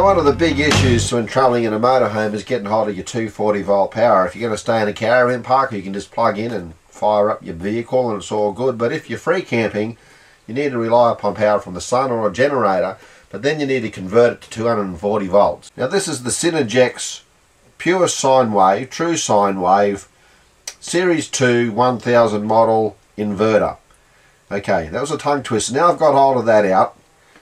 Now, one of the big issues when travelling in a motorhome is getting hold of your 240 volt power. If you're going to stay in a caravan park, you can just plug in and fire up your vehicle and it's all good. But if you're free camping, you need to rely upon power from the sun or a generator, but then you need to convert it to 240 volts. Now, this is the CTEK pure sine wave, true sine wave, Series 2 1000 model inverter. Okay, that was a tongue twister. Now I've got hold of that out.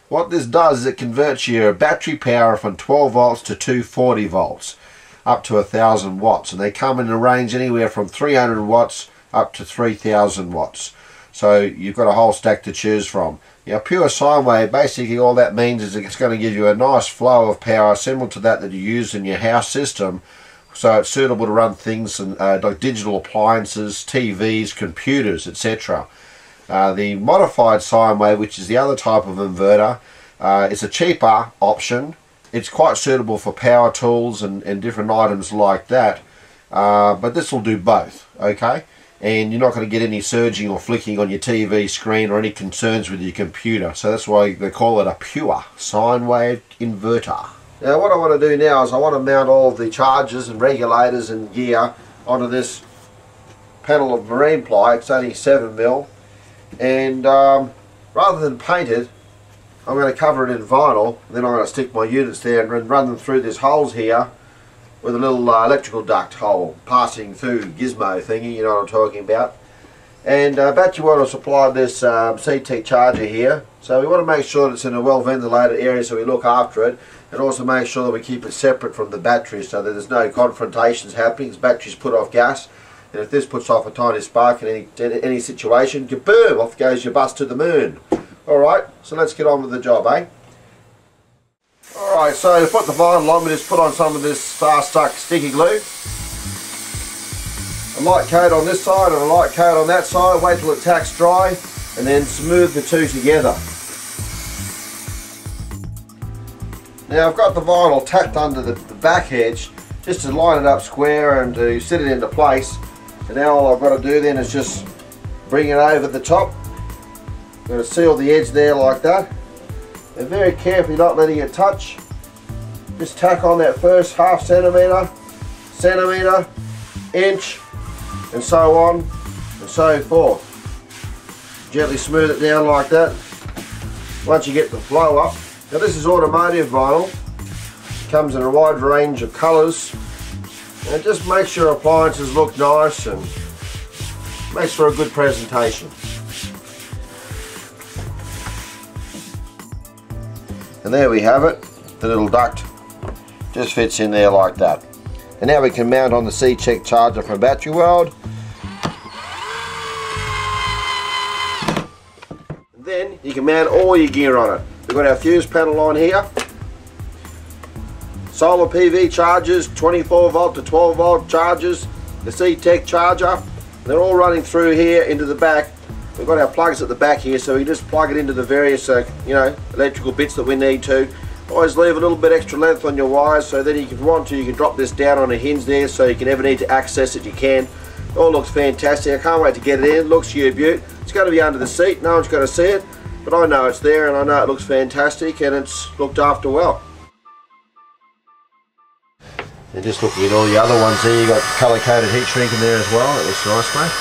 What this does is it converts your battery power from 12 volts to 240 volts, up to 1000 watts. And they come in a range anywhere from 300 watts up to 3000 watts. So you've got a whole stack to choose from. Now, pure sine wave, basically all that means is it's going to give you a nice flow of power similar to that you use in your house system. So it's suitable to run things like digital appliances, TVs, computers, etc. The modified sine wave, which is the other type of inverter, it's a cheaper option. It's quite suitable for power tools and different items like that. But this will do both, okay? And you're not going to get any surging or flicking on your TV screen or any concerns with your computer. So that's why they call it a pure sine wave inverter. Now, what I want to do now is I want to mount all of the chargers and regulators and gear onto this panel of marine ply. It's only 7mm. And rather than paint it, I'm going to cover it in vinyl, and then I'm going to stick my units there and run them through these holes here with a little electrical duct hole passing through gizmo thingy, you know what I'm talking about. And Battery World will supply this CTEK charger here, so we want to make sure that it's in a well ventilated area so we look after it, and also make sure that we keep it separate from the battery so that there's no confrontations happening, because batteries put off gas. And if this puts off a tiny spark in any situation, kaboom, off goes your bus to the moon. Alright, so let's get on with the job, eh? Alright, so to put the vinyl on, we just put on some of this fast stuck sticky glue. A light coat on this side and a light coat on that side, wait till it tacks dry, and then smooth the two together. Now I've got the vinyl tacked under the back edge, just to line it up square and to sit it into place. And now all I've got to do then is just bring it over the top. I'm going to seal the edge there like that. And very carefully, not letting it touch. Just tack on that first half centimetre, inch, and so on and so forth. Gently smooth it down like that. Once you get the flow up. Now this is automotive vinyl. It comes in a wide range of colours. And it just makes your appliances look nice and makes for a good presentation. And there we have it. The little duct just fits in there like that. And now we can mount on the CTEK charger from Battery World. And then you can mount all your gear on it. We've got our fuse panel on here. Solar PV chargers, 24 volt to 12 volt chargers, the CTEK charger. They're all running through here into the back. We've got our plugs at the back here, so we just plug it into the various electrical bits that we need to. Always leave a little bit extra length on your wires, so then if you want to, you can drop this down on a hinge there, so you can ever need to access it, you can. It all looks fantastic. I can't wait to get it in. It looks you beaut. It's going to be under the seat. No one's going to see it, but I know it's there, and I know it looks fantastic, and it's looked after well. And just looking at all the other ones there, you've got colour-coded heat shrink in there as well. That looks nice, mate.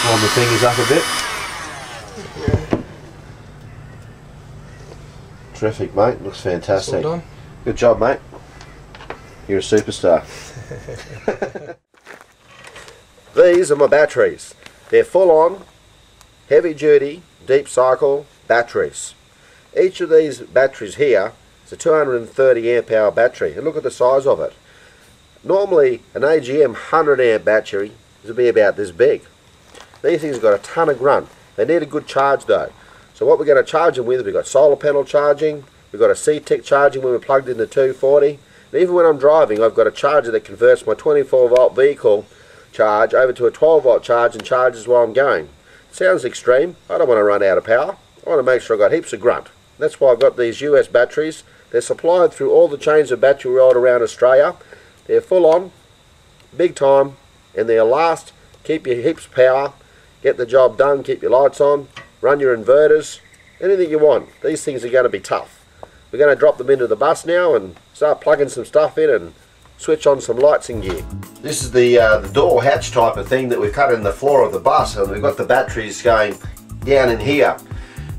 Warm the fingers up a bit. Terrific, mate. Looks fantastic. Well done. Good job, mate. You're a superstar. These are my batteries. They're full-on, heavy-duty, deep cycle batteries. Each of these batteries here is a 230 amp hour battery, and look at the size of it. Normally an AGM 100 amp battery will be about this big. These things have got a ton of grunt. They need a good charge though. So what we're going to charge them with, we've got solar panel charging, we've got a CTEK charging when we're plugged into 240, and even when I'm driving I've got a charger that converts my 24 volt vehicle charge over to a 12 volt charge and charges while I'm going. Sounds extreme. I don't want to run out of power. I want to make sure I've got heaps of grunt. That's why I've got these US batteries. They're supplied through all the chains of Battery World around Australia. They're full on, big time, and they'll last, keep your heaps of power, get the job done, keep your lights on, run your inverters, anything you want. These things are going to be tough. We're going to drop them into the bus now and start plugging some stuff in and switch on some lights and gear. This is the door hatch type of thing that we've cut in the floor of the bus, and we've got the batteries going down in here.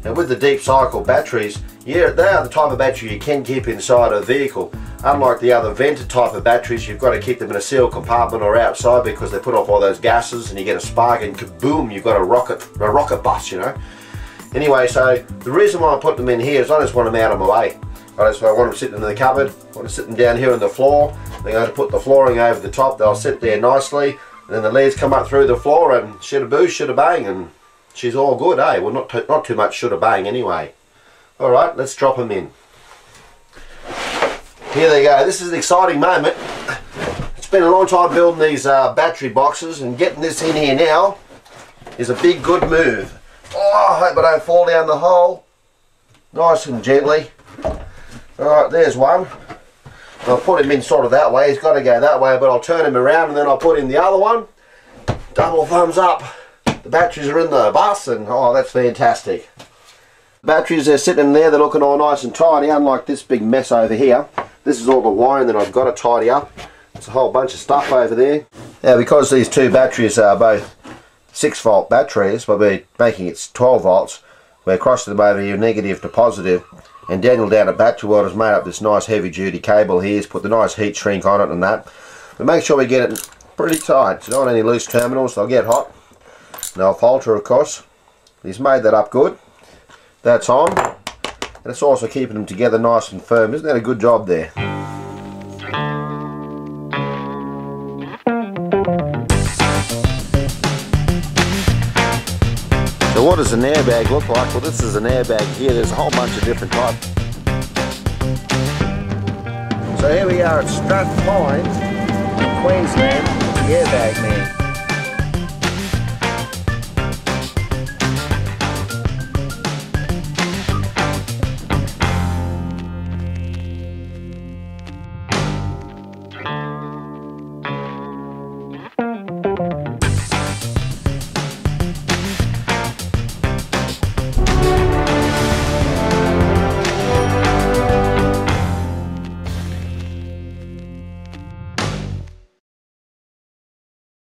And with the deep cycle batteries, yeah, they are the type of battery you can keep inside a vehicle. Unlike the other vented type of batteries, you've got to keep them in a sealed compartment or outside because they put off all those gases and you get a spark and kaboom, you've got a rocket bus, you know. Anyway, so the reason why I put them in here is I just want them out of my way. I want them sitting in the cupboard, I want to sit them down here on the floor. They're going to put the flooring over the top, they'll sit there nicely, and then the leads come up through the floor and shit-a-boo, shit-a-bang, and she's all good, eh? Well, not too much shit-a-bang anyway. Alright, let's drop them in. Here they go. This is an exciting moment. It's been a long time building these battery boxes, and getting this in here now is a big good move. Oh, I hope I don't fall down the hole. Nice and gently. Alright, there's one. I'll put him in sort of that way. He's got to go that way, but I'll turn him around and then I'll put in the other one. Double thumbs up. The batteries are in the bus, and oh, that's fantastic. Batteries are sitting in there, they're looking all nice and tidy, unlike this big mess over here. This is all the wiring that I've got to tidy up. There's a whole bunch of stuff over there. Now, because these two batteries are both 6-volt batteries, but we're making it 12 volts, we're crossing them over here negative to positive. And Daniel down at Battery World has made up this nice heavy duty cable here. He's put the nice heat shrink on it and that. But make sure we get it pretty tight, so don't want any loose terminals, they'll get hot. No falter, of course. He's made that up good. That's on. And it's also keeping them together nice and firm. Isn't that a good job there? So what does an airbag look like? Well, this is an airbag here. There's a whole bunch of different types. So here we are at Strathmines, Queensland, the airbag man.